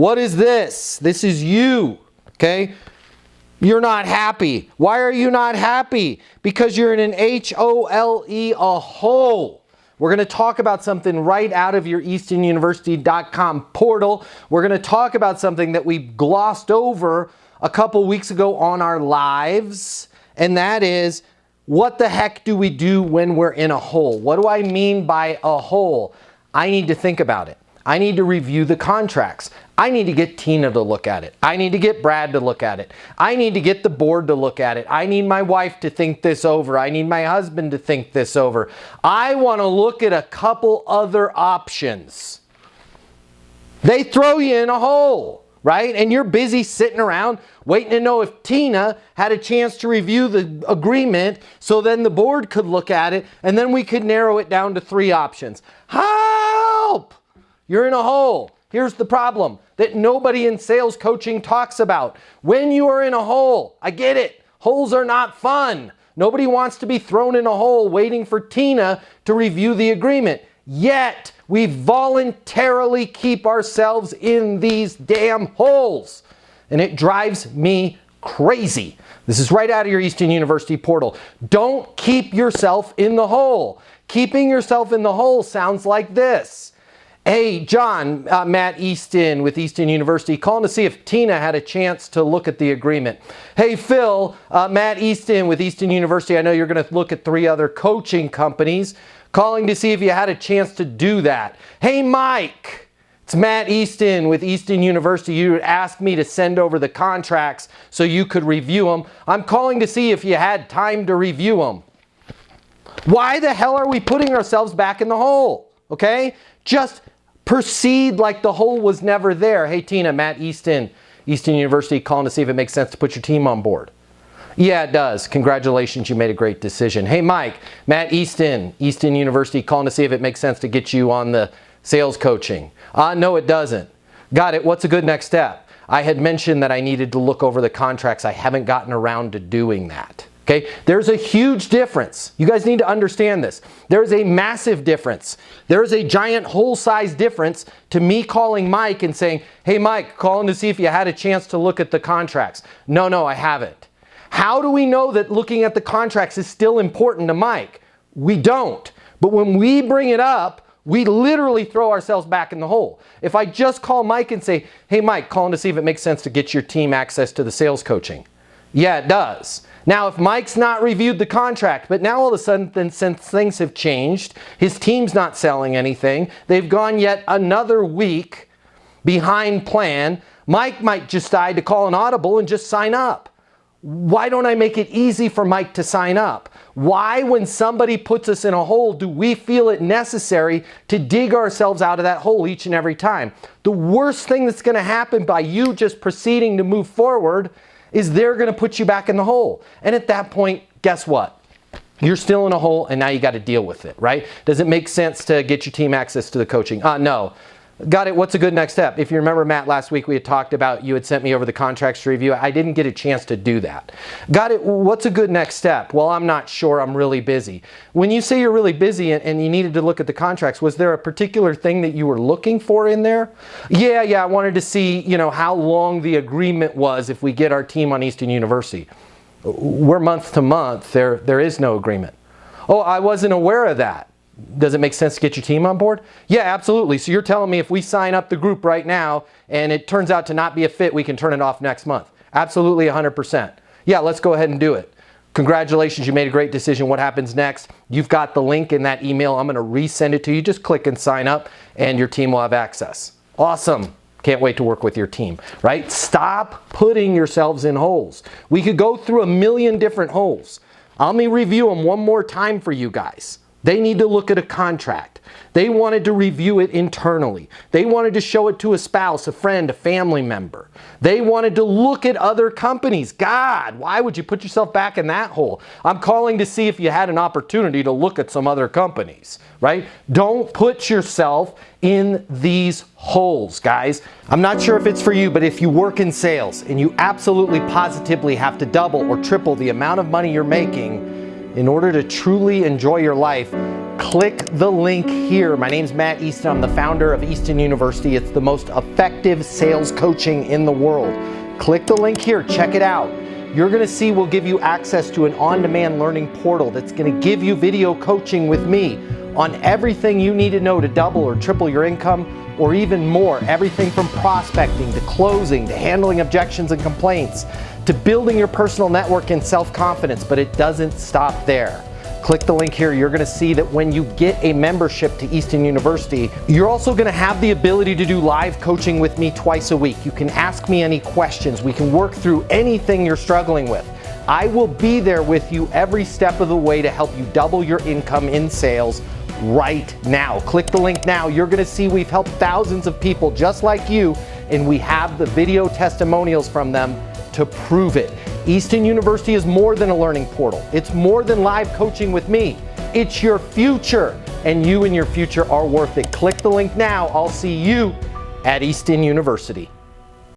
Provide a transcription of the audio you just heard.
What is this? This is you, okay? You're not happy. Why are you not happy? Because you're in an H-O-L-E, a hole. We're going to talk about something right out of your eastonuniversity.com portal. We're going to talk about something that we glossed over a couple weeks ago on our lives, and that is, what the heck do we do when we're in a hole? What do I mean by a hole? I need to think about it. I need to review the contracts. I need to get Tina to look at it. I need to get Brad to look at it. I need to get the board to look at it. I need my wife to think this over. I need my husband to think this over. I want to look at a couple other options. They throw you in a hole, right? And you're busy sitting around waiting to know if Tina had a chance to review the agreement, so then the board could look at it and then we could narrow it down to 3 options. Help! You're in a hole. Here's the problem that nobody in sales coaching talks about. When you are in a hole, I get it. Holes are not fun. Nobody wants to be thrown in a hole waiting for Tina to review the agreement. Yet, we voluntarily keep ourselves in these damn holes. And it drives me crazy. This is right out of your Easton University portal. Don't keep yourself in the hole. Keeping yourself in the hole sounds like this. Hey, John, Matt Easton with Easton University, calling to see if Tina had a chance to look at the agreement. Hey, Phil, Matt Easton with Easton University, I know you're going to look at 3 other coaching companies, calling to see if you had a chance to do that. Hey, Mike, it's Matt Easton with Easton University. You asked me to send over the contracts so you could review them. I'm calling to see if you had time to review them. Why the hell are we putting ourselves back in the hole? Okay? Just proceed like the hole was never there. Hey, Tina, Matt Easton, Easton University, calling to see if it makes sense to put your team on board. Yeah, it does. Congratulations, you made a great decision. Hey, Mike, Matt Easton, Easton University, calling to see if it makes sense to get you on the sales coaching. No, it doesn't. Got it. What's a good next step? I had mentioned that I needed to look over the contracts. I haven't gotten around to doing that. Okay, there's a huge difference. You guys need to understand this. There's a massive difference. There's a giant hole-sized difference to me calling Mike and saying, hey, Mike, calling to see if you had a chance to look at the contracts. No, I haven't. How do we know that looking at the contracts is still important to Mike? We don't. But when we bring it up, we literally throw ourselves back in the hole. If I just call Mike and say, hey, Mike, calling to see if it makes sense to get your team access to the sales coaching. Yeah, it does. Now, if Mike's not reviewed the contract, but now all of a sudden, since things have changed, his team's not selling anything, they've gone yet another week behind plan, Mike might decide to call an audible and just sign up. Why don't I make it easy for Mike to sign up? Why, when somebody puts us in a hole, do we feel it necessary to dig ourselves out of that hole each and every time? The worst thing that's going to happen by you just proceeding to move forward is they're going to put you back in the hole. And at that point, guess what? You're still in a hole and now you got to deal with it, right? Does it make sense to get your team access to the coaching? No. Got it. What's a good next step? If you remember, Matt, last week we had talked about, you had sent me over the contracts to review. I didn't get a chance to do that. Got it. What's a good next step? Well, I'm not sure. I'm really busy. When you say you're really busy and you needed to look at the contracts, was there a particular thing that you were looking for in there? Yeah. I wanted to see, how long the agreement was if we get our team on Easton University. We're month to month. There is no agreement. Oh, I wasn't aware of that. Does it make sense to get your team on board? Yeah, absolutely. So you're telling me if we sign up the group right now and it turns out to not be a fit, we can turn it off next month? Absolutely, 100%. Yeah, let's go ahead and do it. Congratulations, you made a great decision. What happens next? You've got the link in that email. I'm going to resend it to you. Just click and sign up and your team will have access. Awesome. Can't wait to work with your team, right? Stop putting yourselves in holes. We could go through a million different holes. Let me review them one more time for you guys. They need to look at a contract. They wanted to review it internally. They wanted to show it to a spouse, a friend, a family member. They wanted to look at other companies. God, why would you put yourself back in that hole? I'm calling to see if you had an opportunity to look at some other companies, right? Don't put yourself in these holes, guys. I'm not sure if it's for you, but if you work in sales and you absolutely positively have to double or triple the amount of money you're making, in order to truly enjoy your life, click the link here. My name's Matt Easton. I'm the founder of Easton University. It's the most effective sales coaching in the world. Click the link here, check it out. You're gonna see we'll give you access to an on-demand learning portal that's gonna give you video coaching with me on everything you need to know to double or triple your income, or even more. Everything from prospecting to closing to handling objections and complaints to building your personal network and self-confidence, but it doesn't stop there. Click the link here. You're gonna see that when you get a membership to Easton University, you're also gonna have the ability to do live coaching with me twice a week. You can ask me any questions. We can work through anything you're struggling with. I will be there with you every step of the way to help you double your income in sales right now. Click the link now. You're gonna see we've helped thousands of people just like you, and we have the video testimonials from them to prove it. Easton University is more than a learning portal. It's more than live coaching with me. It's your future, and you and your future are worth it. Click the link now. I'll see you at Easton University.